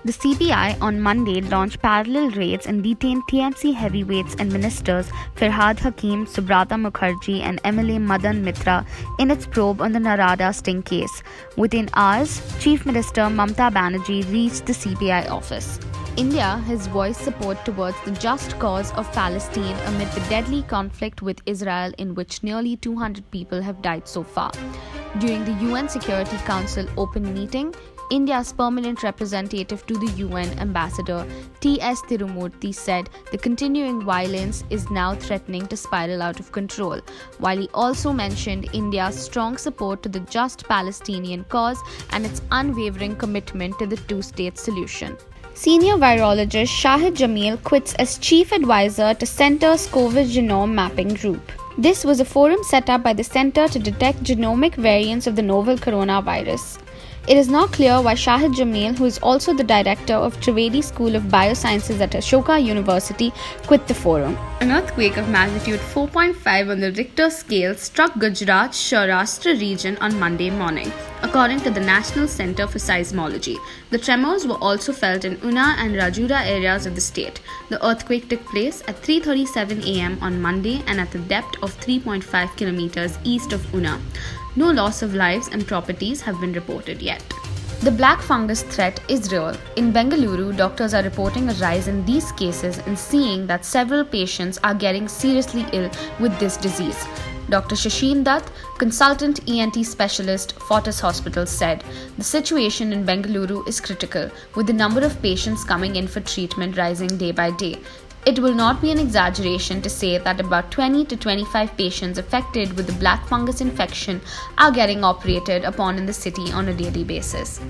The CBI on Monday launched parallel raids and detained TMC heavyweights and ministers Firhad Hakim, Subrata Mukherjee, and MLA Madan Mitra in its probe on the Narada sting case. Within hours, Chief Minister Mamta Banerjee reached the CBI office. India has voiced support towards the just cause of Palestine amid the deadly conflict with Israel, in which nearly 200 people have died so far. During the UN Security Council open meeting, India's permanent representative to the UN, Ambassador T.S. Tirumurthy, said the continuing violence is now threatening to spiral out of control, while he also mentioned India's strong support to the just Palestinian cause and its unwavering commitment to the two-state solution. Senior virologist Shahid Jamil quits as chief advisor to Centre's COVID genome mapping group. This was a forum set up by the Centre to detect genomic variants of the novel coronavirus. It is not clear why Shahid Jamil, who is also the director of Trivedi School of Biosciences at Ashoka University, quit the forum. An earthquake of magnitude 4.5 on the Richter scale struck Gujarat's Saurashtra region on Monday morning, according to the National Centre for Seismology. The tremors were also felt in Una and Rajura areas of the state. The earthquake took place at 3:37 am on Monday and at a depth of 3.5 kilometers east of Una. No loss of lives and properties have been reported yet. The black fungus threat is real. In Bengaluru, doctors are reporting a rise in these cases and seeing that several patients are getting seriously ill with this disease. Dr. Shashin Dutt, consultant ENT specialist, Fortis Hospital, said the situation in Bengaluru is critical, with the number of patients coming in for treatment rising day by day. It will not be an exaggeration to say that about 20 to 25 patients affected with the black fungus infection are getting operated upon in the city on a daily basis.